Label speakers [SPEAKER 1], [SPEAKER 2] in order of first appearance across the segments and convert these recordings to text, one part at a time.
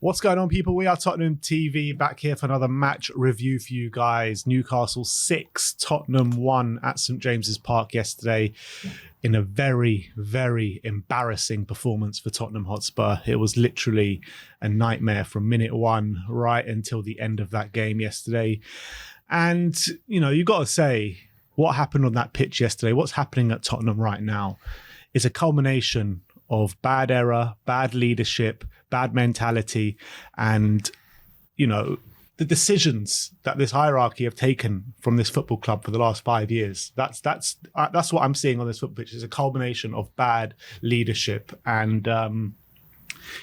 [SPEAKER 1] What's going on, people? We are Tottenham TV, back here for another match review for you guys. Newcastle 6, Tottenham 1 at St James's Park yesterday in a very, very embarrassing performance for Tottenham Hotspur. It was literally a nightmare from minute one right until the end of that game yesterday. And, you know, you've got to say, what happened on that pitch yesterday, what's happening at Tottenham right now, is a culmination of bad error, bad leadership, bad mentality, and, you know, the decisions that this hierarchy have taken from this football club for the last 5 years. That's what I'm seeing on this football pitch, is a culmination of bad leadership. And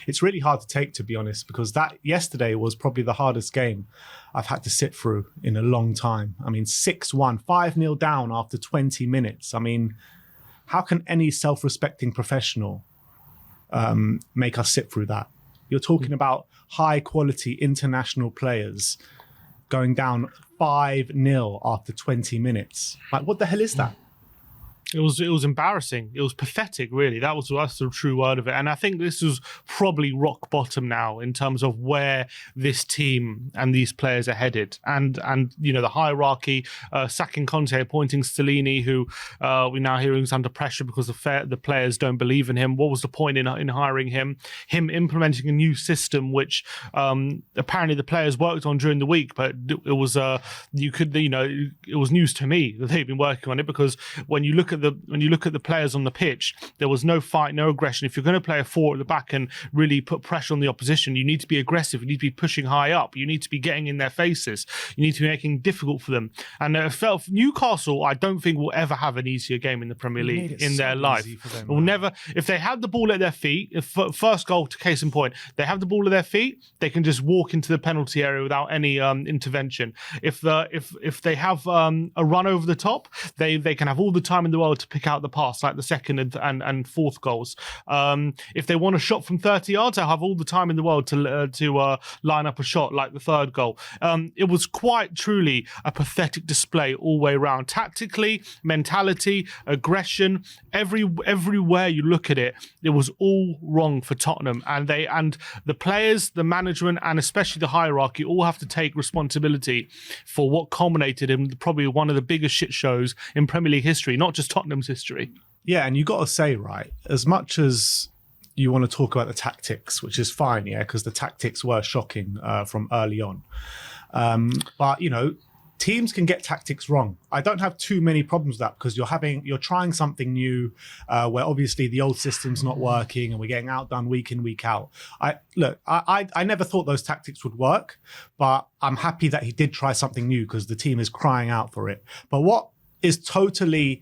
[SPEAKER 1] it's really hard to take, to be honest, because that yesterday was probably the hardest game I've had to sit through in a long time. I mean, 6-1, 5-0 down after 20 minutes. I mean, how can any self-respecting professional make us sit through that? You're talking about high quality international players going down 5-0 after 20 minutes. Like, what the hell is that?
[SPEAKER 2] It was embarrassing. It was pathetic, really. That's the true word of it. And I think this was probably rock bottom now in terms of where this team and these players are headed. And you know, the hierarchy, sacking Conte, appointing Stellini, who we're now hearing is under pressure because the players don't believe in him. What was the point in hiring him? Him implementing a new system, which apparently the players worked on during the week, but it was it was news to me that they've been working on it, because when you look at the players on the pitch, there was no fight, no aggression. If you're going to play a 4 at the back and really put pressure on the opposition, you need to be aggressive. You need to be pushing high up. You need to be getting in their faces. You need to be making it difficult for them. And Newcastle, I don't think will ever have an easier game in the Premier League in their life. Will never. If they have the ball at their feet, first goal, to case in point, they have the ball at their feet, they can just walk into the penalty area without any intervention. If they have a run over the top, they can have all the time in the world to pick out the pass, like the second and fourth goals. If they want a shot from 30 yards, they'll have all the time in the world to line up a shot, like the third goal. It was quite truly a pathetic display all the way around. Tactically, mentality, aggression, everywhere you look at it, it was all wrong for Tottenham. And the players, the management, and especially the hierarchy all have to take responsibility for what culminated in probably one of the biggest shit shows in Premier League history, not just Tottenham's history. Yeah,
[SPEAKER 1] and you got to say, right, as much as you want to talk about the tactics, which is fine, yeah, because the tactics were shocking from early on. But, you know, teams can get tactics wrong. I don't have too many problems with that, because you're trying something new where obviously the old system's not working and we're getting outdone week in, week out. I never thought those tactics would work, but I'm happy that he did try something new, because the team is crying out for it. But what is totally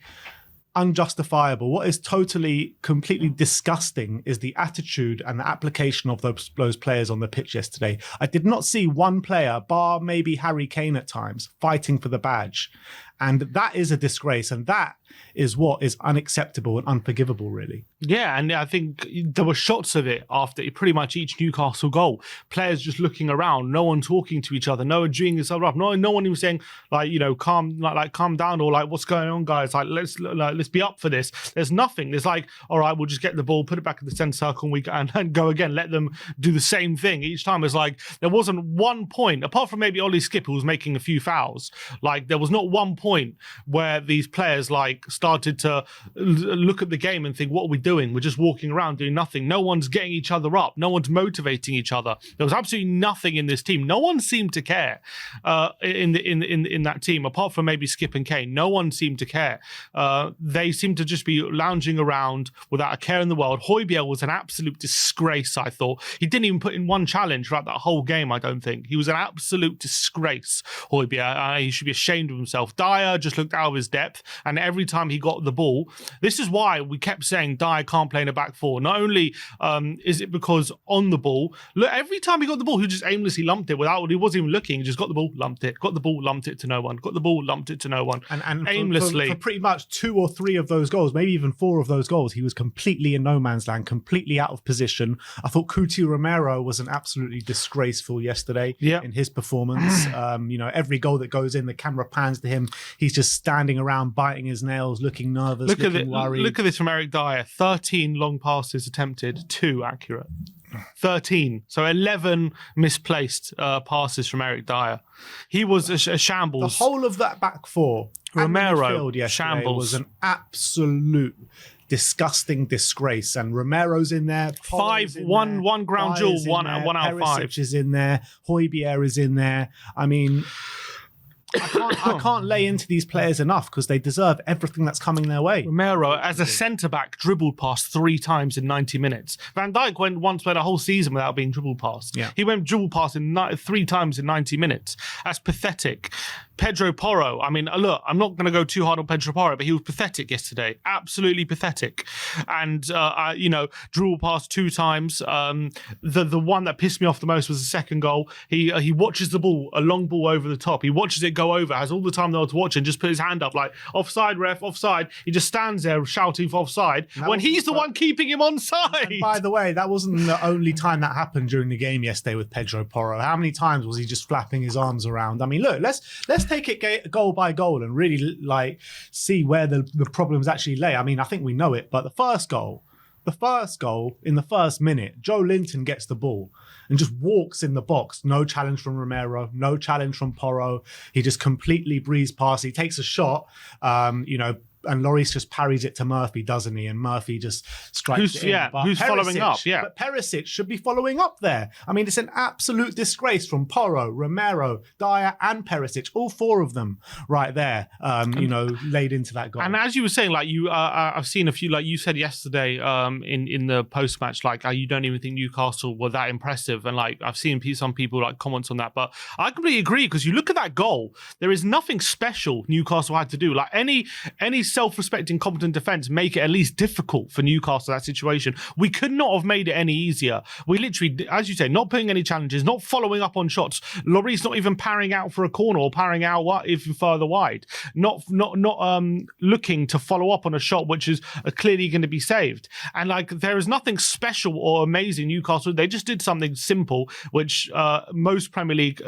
[SPEAKER 1] unjustifiable, what is totally completely disgusting, is the attitude and the application of those players on the pitch yesterday. I did not see one player, bar maybe Harry Kane at times, fighting for the badge. And that is a disgrace. And that is what is unacceptable and unforgivable, really.
[SPEAKER 2] Yeah, and I think there were shots of it after pretty much each Newcastle goal. Players just looking around, no one talking to each other, no one doing this up. No one even saying, like, you know, calm down, or like, what's going on, guys? Like, let's be up for this. There's nothing. There's like, all right, we'll just get the ball, put it back in the centre circle, and go again. Let them do the same thing each time. It's like there wasn't one point, apart from maybe Ollie Skip, who was making a few fouls. Like, there was not one point where these players like started to look at the game and think, what are we doing? We're just walking around doing nothing. No one's getting each other up. No one's motivating each other. There was absolutely nothing in this team. No one seemed to care in that team, apart from maybe Skip and Kane. No one seemed to care. They seemed to just be lounging around without a care in the world. Højbjerg was an absolute disgrace, I thought. He didn't even put in one challenge throughout that whole game, I don't think. He was an absolute disgrace, Højbjerg. He should be ashamed of himself. Dyer just looked out of his depth, and every time he got the ball, this is why we kept saying Dyer can't play in a back four. Not only is it because on the ball, look, every time he got the ball, he just aimlessly lumped it he wasn't even looking. He just got the ball, lumped it, got the ball, lumped it to no one, got the ball, lumped it to no one,
[SPEAKER 1] and
[SPEAKER 2] aimlessly.
[SPEAKER 1] For pretty much 2 or 3 of those goals, maybe even 4 of those goals, he was completely in no man's land, completely out of position. I thought Cuti Romero was an absolutely disgraceful yesterday in his performance. You know, every goal that goes in, the camera pans to him. He's just standing around, biting his nails, looking nervous, looking worried.
[SPEAKER 2] Look at this from Eric Dyer. 13 long passes attempted, 2 accurate. 13. So 11 misplaced passes from Eric Dyer. He was a shambles.
[SPEAKER 1] The whole of that back four,
[SPEAKER 2] Romero,
[SPEAKER 1] shambles, was an absolute disgusting disgrace. And Romero's in there.
[SPEAKER 2] One ground duel, one out of 5.
[SPEAKER 1] Perisic is in there. Højbjerg is in there. I mean, I can't lay into these players enough because they deserve everything that's coming their way.
[SPEAKER 2] Romero, as a centre-back, dribbled past 3 times in 90 minutes. Van Dijk went a whole season without being dribbled past.
[SPEAKER 1] Yeah.
[SPEAKER 2] He went dribbled past 3 times in 90 minutes. That's pathetic. Pedro Porro, I mean, look, I'm not going to go too hard on Pedro Porro, but he was pathetic yesterday. Absolutely pathetic. And, dribbled past 2 times. The one that pissed me off the most was the second goal. He watches the ball, a long ball over the top. He watches it go over, has all the time there to watch, and just put his hand up like, offside, ref, offside. He just stands there shouting for offside when he's the one keeping him onside.
[SPEAKER 1] And by the way, that wasn't the only time that happened during the game yesterday with Pedro Porro. How many times was he just flapping his arms around? I mean, look, let's take it goal by goal and really see where the problems actually lay. I mean, I think we know it, but the first goal in the first minute, Joe Linton gets the ball and just walks in the box. No challenge from Romero, no challenge from Porro. He just completely breezed past. He takes a shot, and Lloris just parries it to Murphy, doesn't he? And Murphy just strikes it in.
[SPEAKER 2] Yeah, who's following up? Yeah.
[SPEAKER 1] But Perisic should be following up there. I mean, it's an absolute disgrace from Porro, Romero, Dyer, and Perisic, all 4 of them right there, laid into that goal.
[SPEAKER 2] And as you were saying, I've seen a few, like you said yesterday in the post-match, you don't even think Newcastle were that impressive. And I've seen some people comments on that. But I completely agree, because you look at that goal, there is nothing special Newcastle had to do. Any self-respecting, competent defence make it at least difficult for Newcastle, that situation. We could not have made it any easier. We literally, as you say, not putting any challenges, not following up on shots. Lloris not even parrying out for a corner or parrying out even further wide. Not looking to follow up on a shot which is clearly going to be saved. And there is nothing special or amazing Newcastle. They just did something simple, which most Premier League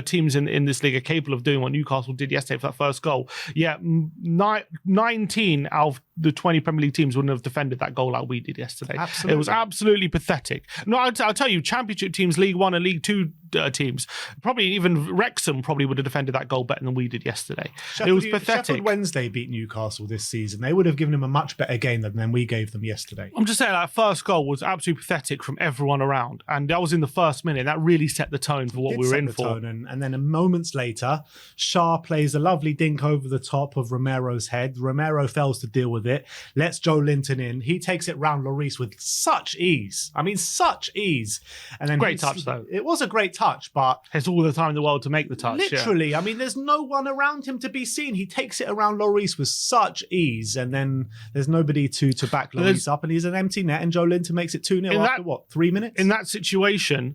[SPEAKER 2] teams in this league are capable of doing what Newcastle did yesterday for that first goal. Yeah, 19 out of the 20 Premier League teams wouldn't have defended that goal like we did yesterday.
[SPEAKER 1] Absolutely.
[SPEAKER 2] It was absolutely pathetic. No, I'll tell you, Championship teams, League One and League Two teams, probably even Wrexham probably would have defended that goal better than we did yesterday. It was pathetic.
[SPEAKER 1] Sheffield Wednesday beat Newcastle this season. They would have given him a much better game than we gave them yesterday.
[SPEAKER 2] I'm just saying, that first goal was absolutely pathetic from everyone around. And that was in the first minute. That really set the tone for what we were in for.
[SPEAKER 1] And then moments later, Shah plays a lovely dink over the top of Romero's head. Romero fails to deal with it. Lets Joe Linton in. He takes it round Lloris with such ease. I mean, such ease. And then
[SPEAKER 2] great touch, though.
[SPEAKER 1] It was a great touch, but
[SPEAKER 2] has all the time in the world to make the touch.
[SPEAKER 1] Literally,
[SPEAKER 2] yeah.
[SPEAKER 1] I mean, there's no one around him to be seen. He takes it around Lloris with such ease, and then there's nobody to back Lloris up, and he's an empty net, and Joe Linton makes it 2-0 after 3 minutes?
[SPEAKER 2] In that situation,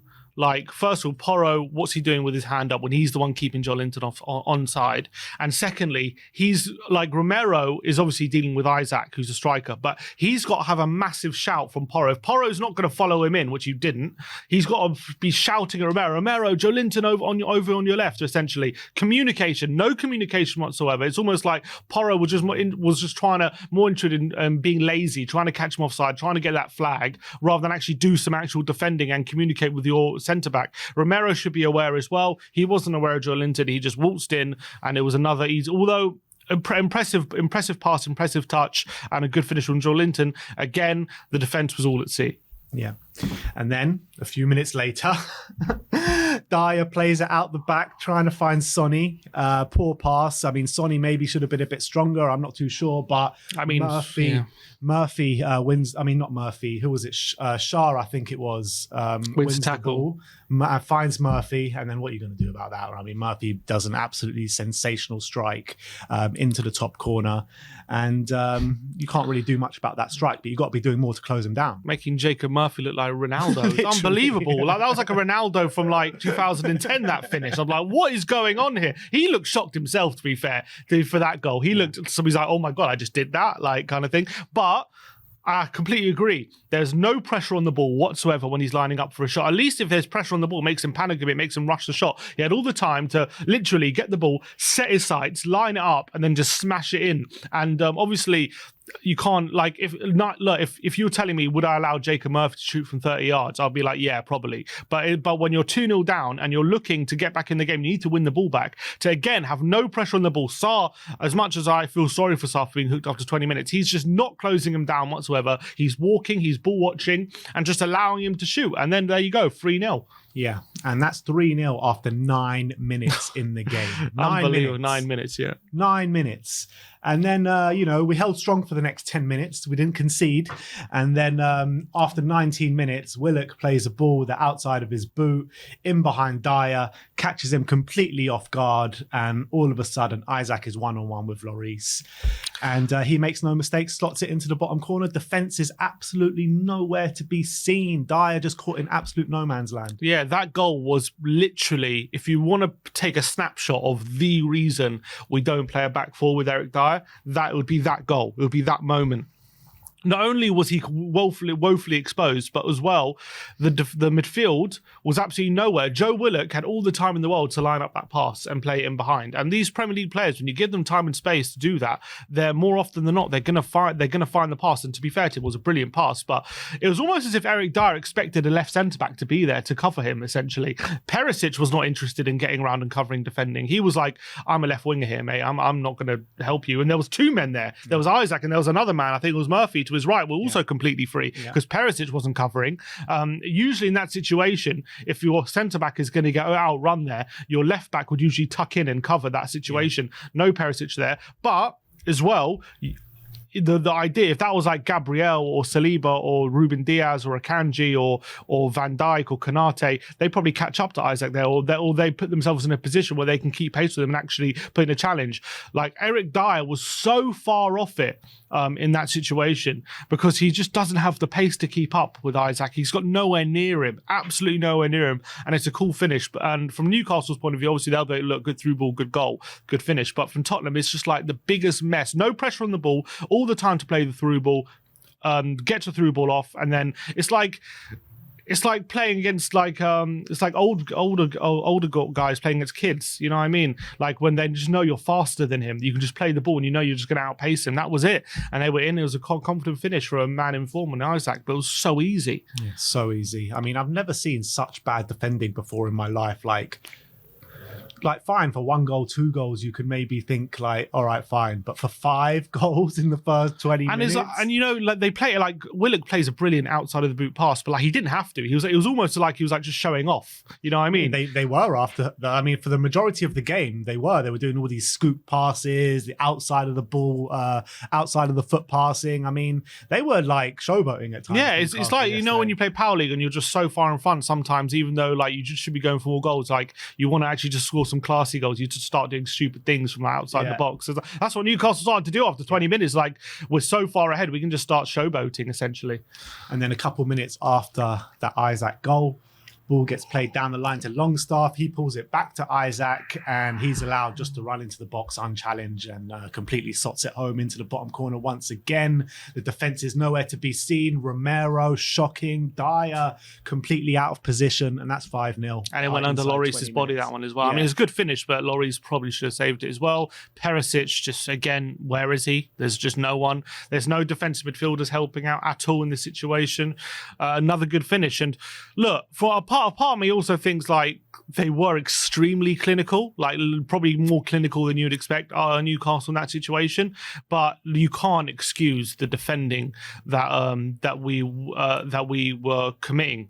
[SPEAKER 2] first of all, Porro, what's he doing with his hand up when he's the one keeping Joe Linton onside? And secondly, he's Romero is obviously dealing with Isaac, who's a striker, but he's got to have a massive shout from Porro. If Porro's not going to follow him in, which you didn't, he's got to be shouting at Romero, Joe Linton over on your left, essentially. No communication whatsoever. It's almost like Porro was just more interested in being lazy, trying to catch him offside, trying to get that flag, rather than actually do some actual defending and communicate with your centre-back. Romero should be aware as well. He wasn't aware of Joe Linton. He just waltzed in, and it was another easy, although impressive pass, impressive touch, and a good finish from Joe Linton. Again, the defence was all at sea.
[SPEAKER 1] Yeah. And then a few minutes later, Dyer plays it out the back, trying to find Sonny. Poor pass. I mean, Sonny maybe should have been a bit stronger. I'm not too sure, but
[SPEAKER 2] I mean,
[SPEAKER 1] Murphy wins. I mean, not Murphy. Who was it? Shah, I think it was.
[SPEAKER 2] Wins the tackle.
[SPEAKER 1] Finds Murphy, and then what are you going to do about that? I mean, Murphy does an absolutely sensational strike into the top corner, and you can't really do much about that strike, but you've got to be doing more to close him down.
[SPEAKER 2] Making Jacob Murphy look like Ronaldo. It's unbelievable. That was like a Ronaldo from 2010, that finish. I'm like, what is going on here? He looked shocked himself, to be fair, for that goal. He looked, so he's like, oh my God, I just did that, kind of thing. But I completely agree. There's no pressure on the ball whatsoever when he's lining up for a shot. At least if there's pressure on the ball, it makes him panic a bit, makes him rush the shot. He had all the time to literally get the ball, set his sights, line it up, and then just smash it in. And obviously, you can't, like, if you were telling me, would I allow Jacob Murphy to shoot from 30 yards? I'll be like, yeah, probably. But when you're 2-0 down and you're looking to get back in the game, you need to win the ball back. To, again, have no pressure on the ball. Sarr, as much as I feel sorry for Sarr for being hooked after 20 minutes, he's just not closing him down whatsoever. He's walking, he's ball watching, and just allowing him to shoot. And then there you go, 3-0.
[SPEAKER 1] Yeah, and that's 3-0 after 9 minutes in the game.
[SPEAKER 2] Unbelievable, 9 minutes, yeah.
[SPEAKER 1] 9 minutes. And then, we held strong for the next 10 minutes. We didn't concede. And then after 19 minutes, Willock plays a ball the outside of his boot, in behind Dyer, catches him completely off guard. And all of a sudden, Isaac is one-on-one with Lloris. And he makes no mistake, slots it into the bottom corner. Defense is absolutely nowhere to be seen. Dyer just caught in absolute no man's land.
[SPEAKER 2] Yeah, that goal was literally, if you want to take a snapshot of the reason we don't play a back four with Eric Dyer, that would be that goal. It would be that moment. Not only was he woefully exposed, but as well, the midfield was absolutely nowhere. Joe Willock had all the time in the world to line up that pass and play it in behind. And these Premier League players, when you give them time and space to do that, they're more often than not they're gonna find the pass. And to be fair to him, it was a brilliant pass, but it was almost as if Eric Dyer expected a left centre back to be there to cover him. Essentially, Perisic was not interested in getting around and covering defending. He was like, "I'm a left winger here, mate. I'm not going to help you." And there was two men there. There was Isaac and there was another man. I think it was Murphy to his right, were also completely free because Perisic wasn't covering. Usually in that situation, if your centre back is going to get outrun there, your left back would usually tuck in and cover that situation. No Perisic there, but as well, the idea, if that was like Gabriel or Saliba or Ruben Diaz or Akanji or Van Dijk or Konate, they probably catch up to Isaac there, or they put themselves in a position where they can keep pace with him and actually put in a challenge. Like Eric Dyer was so far off it in that situation because he just doesn't have the pace to keep up with Isaac. He's got nowhere near him, absolutely nowhere near him, and it's a cool finish. And from Newcastle's point of view, obviously they'll be, look, good through ball, good goal, good finish. But from Tottenham, it's just like the biggest mess. No pressure on the ball, all the time to play the through ball, get the through ball off, and then it's like playing against older guys playing against kids. You know what I mean? Like when they just know you're faster than him, you can just play the ball and you know you're just going to outpace him. That was it, and they were in. It was a confident finish for a man in form in Isaac, but it was so easy.
[SPEAKER 1] Yeah, so easy. I mean, I've never seen such bad defending before in my life. Like fine, for 1 goal, 2 goals, you could maybe think like, all right, fine. But for 5 goals in the first 20 minutes.
[SPEAKER 2] Like they play it like Willock plays a brilliant outside of the boot pass, but like he didn't have to. It was almost like he was like just showing off. You know what I mean?
[SPEAKER 1] They were after. For the majority of the game, they were doing all these scoop passes, the outside of the ball, outside of the foot passing. I mean, they were like showboating at times.
[SPEAKER 2] Yeah, it's like when you play Power League and you're just so far in front. Sometimes, even though like you just should be going for more goals, like you want to actually just score some classy goals, you just start doing stupid things from outside the box. So that's what Newcastle started to do after 20 minutes. Like, we're so far ahead, we can just start showboating, essentially.
[SPEAKER 1] And then a couple minutes after that Isaac goal, ball gets played down the line to Longstaff. He pulls it back to Isaac, and he's allowed just to run into the box unchallenged and completely sots it home into the bottom corner once again. The defense is nowhere to be seen. Romero, shocking. Dyer, completely out of position, and that's 5-0.
[SPEAKER 2] And it went under Lloris's body, that one as well. Yeah. I mean, it's a good finish, but Lloris probably should have saved it as well. Perisic, just again, where is he? There's just no one. There's no defensive midfielders helping out at all in this situation. Another good finish. And look, for a part of me also thinks like they were extremely clinical, like probably more clinical than you'd expect Newcastle in that situation. But you can't excuse the defending that we were committing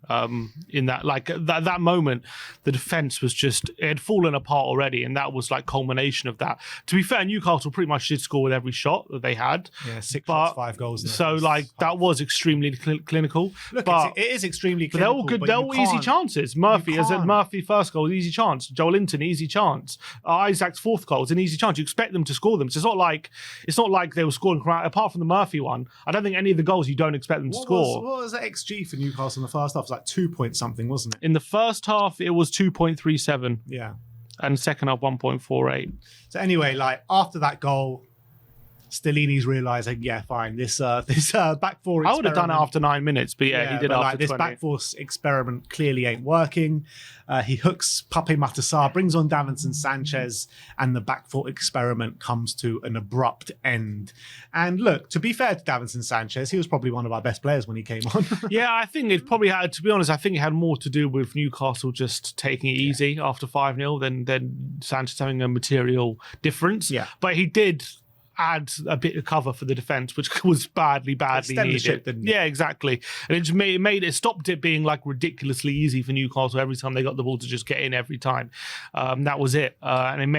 [SPEAKER 2] in that. Like that moment, the defense was just, it had fallen apart already, and that was like culmination of that. To be fair, Newcastle pretty much did score with every shot that they had.
[SPEAKER 1] Yeah, 6 shots, 5 goals.
[SPEAKER 2] So like that was extremely clinical.
[SPEAKER 1] Look,
[SPEAKER 2] but
[SPEAKER 1] it is extremely clinical.
[SPEAKER 2] But they're all good. They're all easy chances. Murphy first goal, easy chance. Joel Linton, easy chance. Isaac's 4th goal is an easy chance. You expect them to score them. So it's not like they were scoring apart from the Murphy one. I don't think any of the goals you don't expect them to score.
[SPEAKER 1] What was the XG for Newcastle in the first half? It was like 2 point something, wasn't it?
[SPEAKER 2] In the first half, it was 2.37.
[SPEAKER 1] Yeah.
[SPEAKER 2] And second half, 1.48.
[SPEAKER 1] So anyway, like after that goal, Stellini's realizing, yeah, fine, this back four.
[SPEAKER 2] I would have done it after 9 minutes, but yeah, he did
[SPEAKER 1] but
[SPEAKER 2] after
[SPEAKER 1] this
[SPEAKER 2] 20.
[SPEAKER 1] back four experiment clearly ain't working. He hooks Pape Matar, brings on Davinson Sanchez, and the back four experiment comes to an abrupt end. And look, to be fair to Davinson Sanchez, he was probably one of our best players when he came on.
[SPEAKER 2] Yeah, I think it probably had, to be honest, I think it had more to do with Newcastle just taking it easy after 5-0 than Sanchez having a material difference.
[SPEAKER 1] Yeah.
[SPEAKER 2] But he did add a bit of cover for the defense, which was badly
[SPEAKER 1] Extend the
[SPEAKER 2] needed.
[SPEAKER 1] ship, didn't it?
[SPEAKER 2] Yeah, exactly. And it just it stopped it being like ridiculously easy for Newcastle every time they got the ball to just get in every time. That was it. And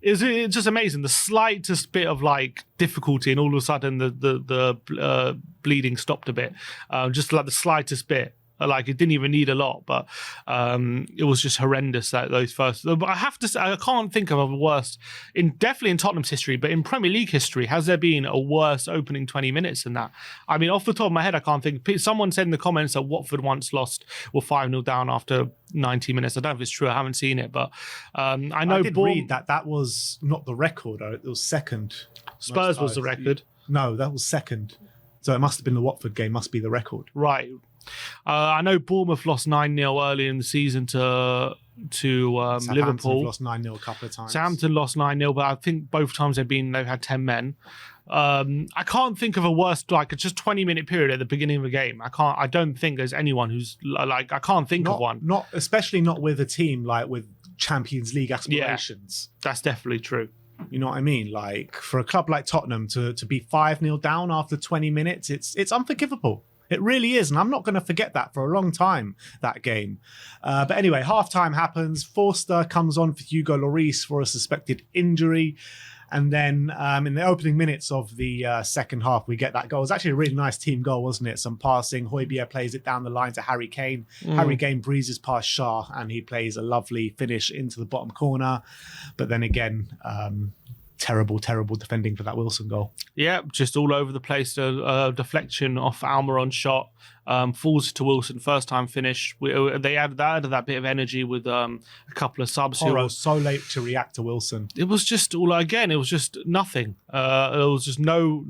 [SPEAKER 2] it's just amazing. The slightest bit of like difficulty, and all of a sudden the bleeding stopped a bit. Just like the slightest bit. Like, it didn't even need a lot, but it was just horrendous that those first. But I have to say, I can't think of a worse, definitely in Tottenham's history, but in Premier League history, has there been a worse opening 20 minutes than that? I mean, off the top of my head, I can't think. Someone said in the comments that Watford once were 5-0 down after 90 minutes. I don't know if it's true. I haven't seen it, but I know.
[SPEAKER 1] I did read that was not the record. It was second.
[SPEAKER 2] Spurs was the record.
[SPEAKER 1] No, that was second. So it must have been the Watford game. Must be the record.
[SPEAKER 2] Right. I know Bournemouth lost 9-0 early in the season to Liverpool.
[SPEAKER 1] Lost 9-0 a couple of times.
[SPEAKER 2] Southampton lost 9-0, but I think both times they've had 10 men. I can't think of a worse, like, it's just 20-minute period at the beginning of a game. I don't think there's anyone who's like, I can't think of one.
[SPEAKER 1] Especially not with a team like with Champions League aspirations.
[SPEAKER 2] Yeah, that's definitely true.
[SPEAKER 1] You know what I mean? Like, for a club like Tottenham to be 5-0 down after 20 minutes, it's unforgivable. It really is, and I'm not going to forget that for a long time, that game. But anyway, halftime happens. Forster comes on for Hugo Lloris for a suspected injury. And then in the opening minutes of the second half, we get that goal. It was actually a really nice team goal, wasn't it? Some passing. Højbjerg plays it down the line to Harry Kane. Harry Kane breezes past Shah, and he plays a lovely finish into the bottom corner. But then again, terrible defending for that Wilson goal. Yeah,
[SPEAKER 2] just all over the place. A deflection off Almiron's shot, falls to Wilson, first time finish. They added that bit of energy with a couple of subs.
[SPEAKER 1] Porro so late to react to Wilson.
[SPEAKER 2] It was just it was just nothing. There was just no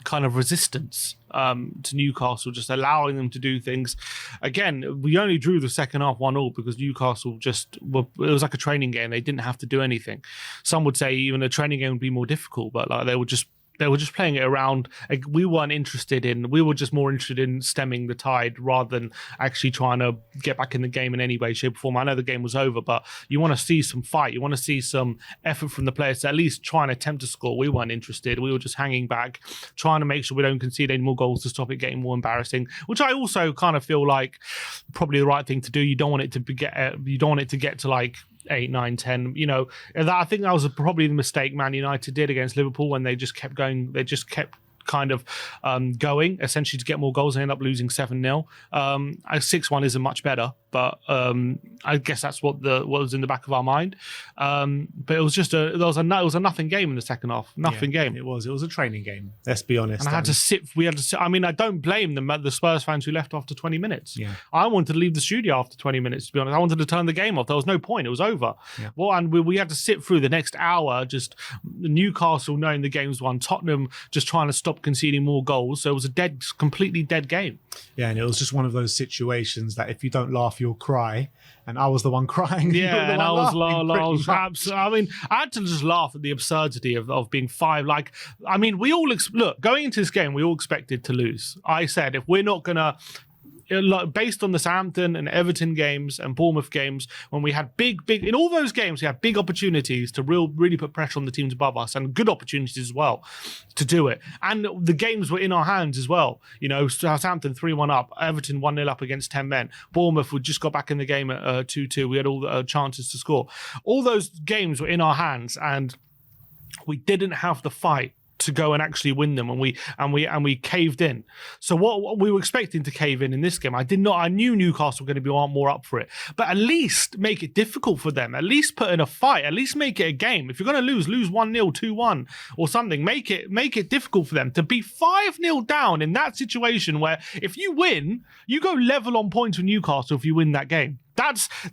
[SPEAKER 2] kind of resistance to Newcastle, just allowing them to do things. Again, we only drew the second half 1-1 because Newcastle it was like a training game. They didn't have to do anything. Some would say even a training game would be more difficult, but like they were just playing it around. Like, we were just more interested in stemming the tide rather than actually trying to get back in the game in any way, shape, or form. I know the game was over, but you want to see some fight. You want to see some effort from the players to at least try and attempt to score. We weren't interested. We were just hanging back, trying to make sure we don't concede any more goals to stop it getting more embarrassing, which I also kind of feel like probably the right thing to do. You don't want it to get to like 8, 9, 10. You know, I think that was probably the mistake Man United did against Liverpool when they just kept going. They just kept kind of going essentially to get more goals and end up losing 7-0. 6-1 isn't much better, but I guess that's what was in the back of our mind. But it was just it was a nothing game in the second half. Game.
[SPEAKER 1] It was a training game. Let's be honest.
[SPEAKER 2] And we had to sit. I mean, I don't blame the Spurs fans who left after 20 minutes.
[SPEAKER 1] Yeah.
[SPEAKER 2] I wanted to leave the studio after 20 minutes, to be honest. I wanted to turn the game off. There was no point. It was over.
[SPEAKER 1] Yeah.
[SPEAKER 2] Well, and we had to sit through the next hour, just Newcastle knowing the game's won, Tottenham just trying to stop conceding more goals. So it was a completely dead game.
[SPEAKER 1] Yeah, and it was just one of those situations that if you don't laugh, you'll cry. And I was the one crying.
[SPEAKER 2] Yeah, and I was absolutely. I mean, I had to just laugh at the absurdity of being 5. Like, I mean, we all look, going into this game, we all expected to lose. I said, if we're not gonna, based on the Southampton and Everton games and Bournemouth games, when we had big in all those games, we had big opportunities to really put pressure on the teams above us, and good opportunities as well to do it. And the games were in our hands as well. You know, Southampton 3-1 up, Everton 1-0 up against 10 men. Bournemouth would just got back in the game at 2-2. We had all the chances to score. All those games were in our hands, and we didn't have the fight to go and actually win them, and we caved in. So what we were expecting to cave in this game, I knew Newcastle were going to be more up for it, but at least make it difficult for them. At least put in a fight. At least make it a game. If you're going to lose 1-0, 2-1 or something. Make it difficult for them to be 5-0 down in that situation where if you win, you go level on points with Newcastle if you win that game.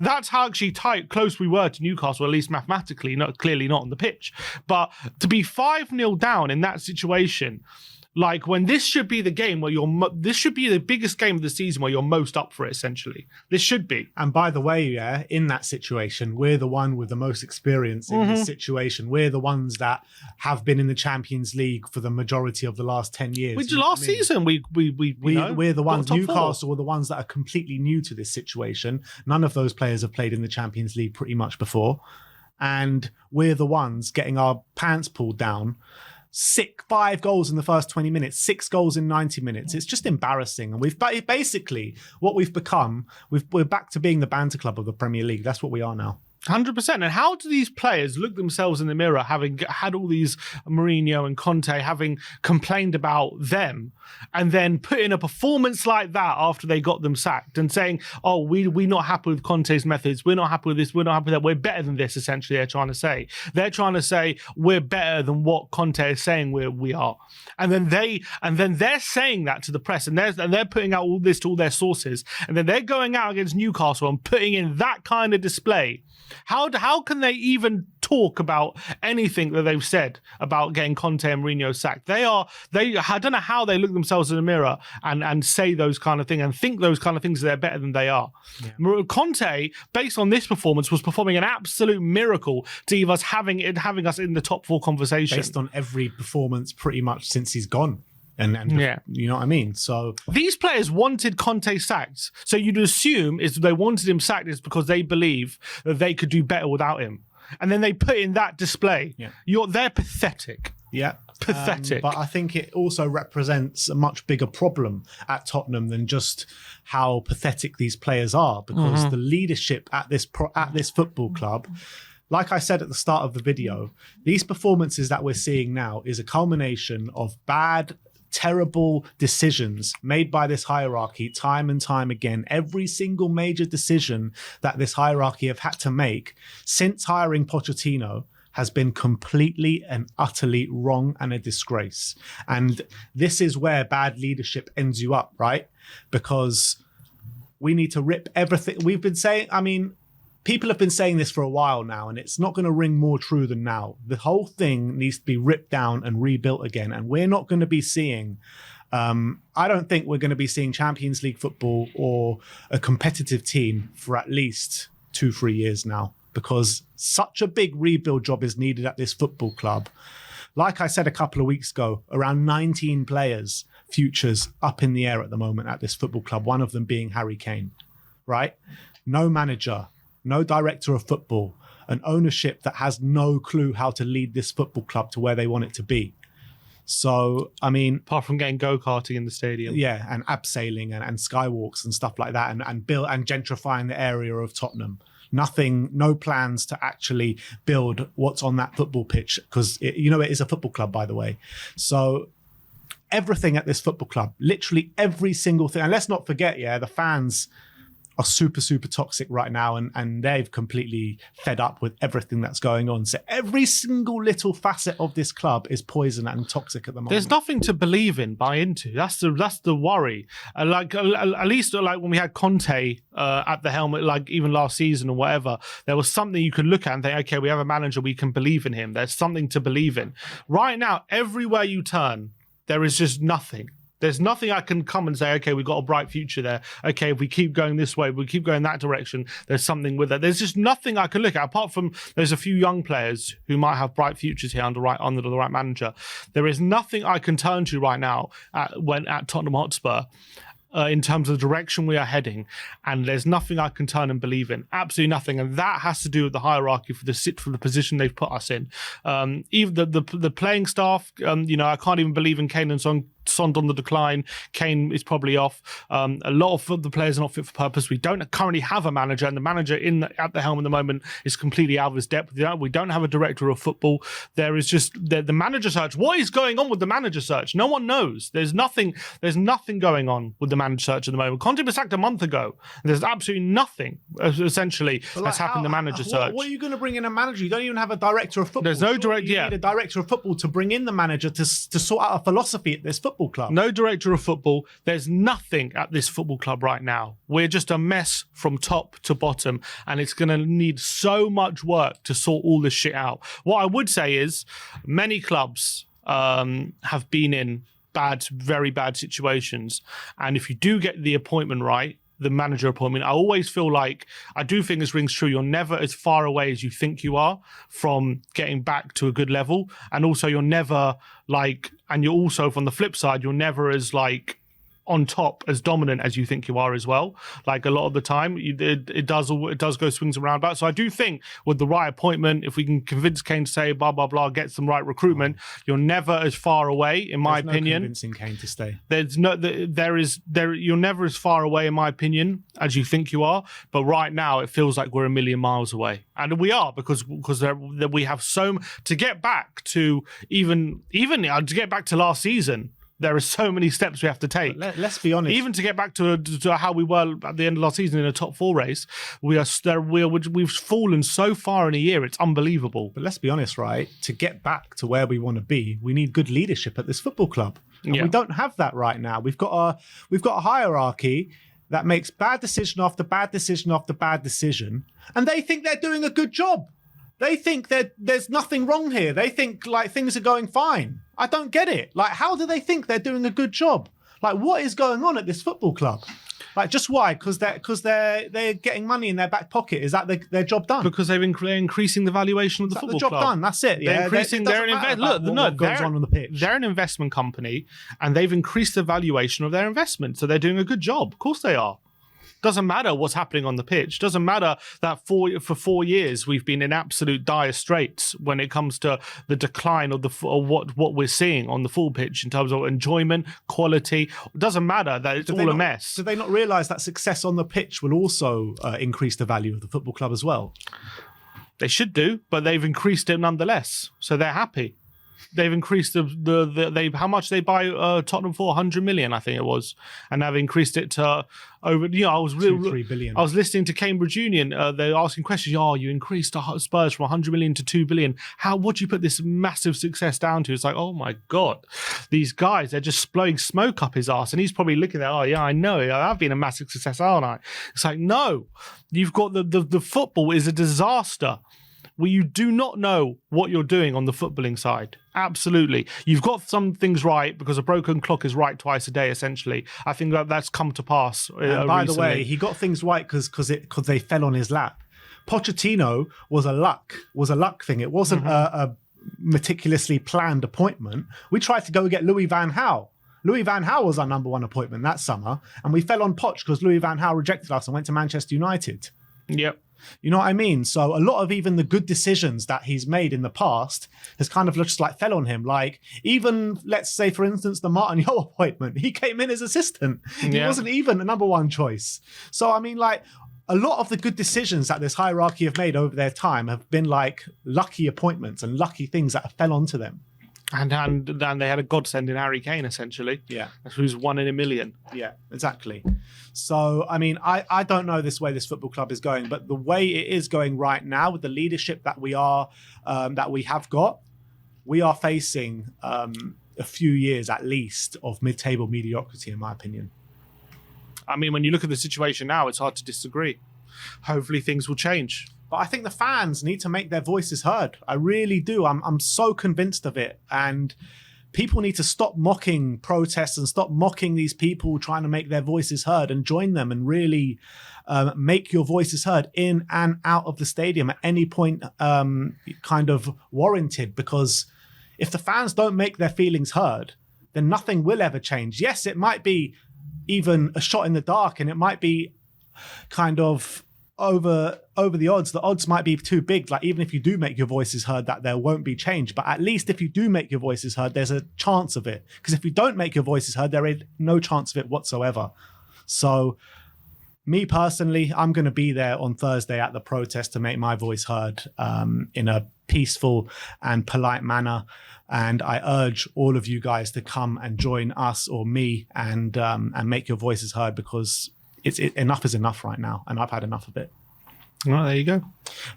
[SPEAKER 2] That's how actually close we were to Newcastle, at least mathematically, clearly not on the pitch. But to be 5-0 down in that situation, like when this should be the game where this should be the biggest game of the season where you're most up for it, essentially. This should be.
[SPEAKER 1] And by the way, yeah, in that situation, we're the one with the most experience in this situation. We're the ones that have been in the Champions League for the majority of the last 10 years.
[SPEAKER 2] Which last season we're
[SPEAKER 1] the ones. Newcastle were the ones that are completely new to this situation. None of those players have played in the Champions League pretty much before. And we're the ones getting our pants pulled down. 5 goals in the first 20 minutes, 6 goals in 90 minutes. It's just embarrassing. And we've basically, what we've become, we're back to being the banter club of the Premier League. That's what we are now.
[SPEAKER 2] 100%. And how do these players look themselves in the mirror, having had all these Mourinho and Conte having complained about them, and then put in a performance like that after they got them sacked and saying, oh, we're not happy with Conte's methods, we're not happy with this, we're not happy with that, we're better than this, essentially, they're trying to say. They're trying to say we're better than what Conte is saying we are. And then they're saying that to the press, and they're putting out all this to all their sources, and then they're going out against Newcastle and putting in that kind of display. How can they even talk about anything that they've said about getting Conte and Mourinho sacked? I don't know how they look themselves in the mirror and say those kind of things and think those kind of things that they're better than they are. Yeah. Conte, based on this performance, was performing an absolute miracle to even us having us in the top 4 conversation.
[SPEAKER 1] Based on every performance pretty much since he's gone. And yeah, you know what I mean? So
[SPEAKER 2] these players wanted Conte sacked. So you'd assume is they wanted him sacked is because they believe that they could do better without him. And then they put in that display. Yeah. They're pathetic.
[SPEAKER 1] Yeah.
[SPEAKER 2] Pathetic.
[SPEAKER 1] But I think it also represents a much bigger problem at Tottenham than just how pathetic these players are, because the leadership at this football club, like I said at the start of the video, these performances that we're seeing now is a culmination of bad, terrible decisions made by this hierarchy time and time again. Every single major decision that this hierarchy have had to make since hiring Pochettino has been completely and utterly wrong and a disgrace. And this is where bad leadership ends you up, right? Because we need to rip everything. We've been saying, people have been saying this for a while now, and it's not going to ring more true than now. The whole thing needs to be ripped down and rebuilt again. And we're not going to be seeing, I don't think we're going to be seeing Champions League football or a competitive team for at least 2-3 years now, because such a big rebuild job is needed at this football club. Like I said a couple of weeks ago, around 19 players, futures up in the air at the moment at this football club, one of them being Harry Kane, right? No manager, no director of football, an ownership that has no clue how to lead this football club to where they want it to be. So,
[SPEAKER 2] apart from getting go-karting in the stadium.
[SPEAKER 1] Yeah, and abseiling and skywalks and stuff like that, and build and gentrifying the area of Tottenham. Nothing, no plans to actually build what's on that football pitch, because it is a football club, by the way. So everything at this football club, literally every single thing, and let's not forget, the fans are super, super toxic right now, and they've completely fed up with everything that's going on. So every single little facet of this club is poison and toxic at the moment.
[SPEAKER 2] There's nothing to believe in, buy into. That's the worry. At least when we had Conte at the helm, like even last season or whatever, there was something you could look at and think, okay, we have a manager, we can believe in him. There's something to believe in. Right now, everywhere you turn, there is just nothing. There's nothing I can come and say, okay, we've got a bright future there. Okay, if we keep going this way, we keep going that direction, there's something with it. There's just nothing I can look at, apart from there's a few young players who might have bright futures here under the right manager. There is nothing I can turn to right now at Tottenham Hotspur in terms of the direction we are heading, and there's nothing I can turn and believe in. Absolutely nothing, and that has to do with the hierarchy for the position they've put us in. Even the playing staff, I can't even believe in Kane and Son on the decline. Kane is probably off. A lot of the players are not fit for purpose. We don't currently have a manager, and the manager at the helm at the moment is completely out of his depth. We don't have a director of football. There is just the manager search. What is going on with the manager search? No one knows. There's nothing going on with the manager search at the moment. Conte was sacked a month ago. There's absolutely nothing Essentially,
[SPEAKER 1] But
[SPEAKER 2] that's happened the manager search.
[SPEAKER 1] What are you going to bring in a manager? You don't even have a director of football.
[SPEAKER 2] There's no
[SPEAKER 1] You need a director of football to bring in the manager to sort out a philosophy at this football club.
[SPEAKER 2] No director of football. There's nothing at this football club right now. We're just a mess from top to bottom, and it's going to need so much work to sort all this shit out. What I would say is many clubs have been in very bad situations, and if you do get the appointment right, the manager appointment, I always feel like, I do think this rings true, you're never as far away as you think you are from getting back to a good level. And also you're never like, and you're also, from the flip side, you're never as like on top, as dominant as you think you are as well. Like a lot of the time, it does go swings and roundabouts. So I do think with the right appointment, if we can convince Kane to say blah blah blah, get some right recruitment, you're never as far away, in my opinion.
[SPEAKER 1] Convincing Kane to stay.
[SPEAKER 2] You're never as far away, in my opinion, as you think you are. But right now, it feels like we're a million miles away, and we are because we have to get back to even to get back to last season. There are so many steps we have to take.
[SPEAKER 1] Let's be honest.
[SPEAKER 2] Even to get back to how we were at the end of last season in a top 4 race, we've fallen so far in a year. It's unbelievable.
[SPEAKER 1] But let's be honest, right? To get back to where we want to be, we need good leadership at this football club. And we don't have that right now. We've got a hierarchy that makes bad decision after bad decision after bad decision, and they think they're doing a good job. They think that there's nothing wrong here. They think like things are going fine. I don't get it. Like, how do they think they're doing a good job? Like, what is going on at this football club? Like, just why? Because they're getting money in their back pocket. Is that their job done?
[SPEAKER 2] Because they're increasing the valuation of the football club.
[SPEAKER 1] The job done. That's it. Yeah,
[SPEAKER 2] they're increasing. They're an investment company, and they've increased the valuation of their investment. So they're doing a good job. Of course they are. Doesn't matter what's happening on the pitch. Doesn't matter that for 4 years we've been in absolute dire straits when it comes to the decline of what we're seeing on the full pitch in terms of enjoyment, quality. It doesn't matter that it's all a mess.
[SPEAKER 1] Do they not realise that success on the pitch will also increase the value of the football club as well?
[SPEAKER 2] They should do, but they've increased it nonetheless, so they're happy. They've increased how much they buy Tottenham for? 100 million, I think it was, and they've increased it to over. I was
[SPEAKER 1] 3 billion.
[SPEAKER 2] I was listening to Cambridge Union. They're asking questions. You increased the Spurs from 100 million to 2 billion. What do you put this massive success down to? It's like, oh my god, these guys, they're just blowing smoke up his ass, and he's probably looking at, oh yeah, I know, I've been a massive success, aren't I? It's like, no, you've got the football is a disaster. Where you do not know what you're doing on the footballing side. Absolutely. You've got some things right because a broken clock is right twice a day, essentially. I think that's come to pass
[SPEAKER 1] by
[SPEAKER 2] recently.
[SPEAKER 1] the way, he got things right because they fell on his lap. Pochettino was a luck thing. It wasn't a meticulously planned appointment. We tried to go get Louis van Gaal. Louis van Gaal was our number 1 appointment that summer, and we fell on Poch because Louis van Gaal rejected us and went to Manchester United.
[SPEAKER 2] Yep.
[SPEAKER 1] You know what I mean? So a lot of even the good decisions that he's made in the past has kind of just like fell on him. Like even, let's say, for instance, the Martin Yeo appointment, he came in as assistant. He wasn't even a number 1 choice. So, I mean, like a lot of the good decisions that this hierarchy have made over their time have been like lucky appointments and lucky things that fell onto them.
[SPEAKER 2] And they had a godsend in Harry Kane, essentially.
[SPEAKER 1] Yeah.
[SPEAKER 2] Who's 1 in a million.
[SPEAKER 1] Yeah, exactly. So, I mean, I don't know this way this football club is going, but the way it is going right now with the leadership that we have got, we are facing a few years at least of mid-table mediocrity, in my opinion.
[SPEAKER 2] I mean, when you look at the situation now, it's hard to disagree. Hopefully things will change.
[SPEAKER 1] But I think the fans need to make their voices heard. I really do. I'm so convinced of it. And people need to stop mocking protests and stop mocking these people trying to make their voices heard and join them and really make your voices heard in and out of the stadium at any point kind of warranted. Because if the fans don't make their feelings heard, then nothing will ever change. Yes, it might be even a shot in the dark and it might be kind of over the odds. The odds might be too big. Like even if you do make your voices heard, that there won't be change. But at least if you do make your voices heard, there's a chance of it. Because if you don't make your voices heard, there is no chance of it whatsoever. So me personally, I'm going to be there on Thursday at the protest to make my voice heard in a peaceful and polite manner. And I urge all of you guys to come and join us or me and make your voices heard, because enough is enough right now, and I've had enough of it.
[SPEAKER 2] Well, there you go.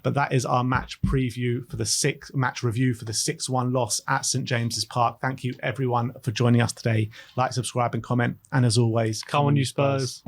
[SPEAKER 1] But that is our match review for the 6-1 loss at St James's Park. Thank you everyone for joining us today. Like, subscribe and comment. And as always,
[SPEAKER 2] Come on, you Spurs.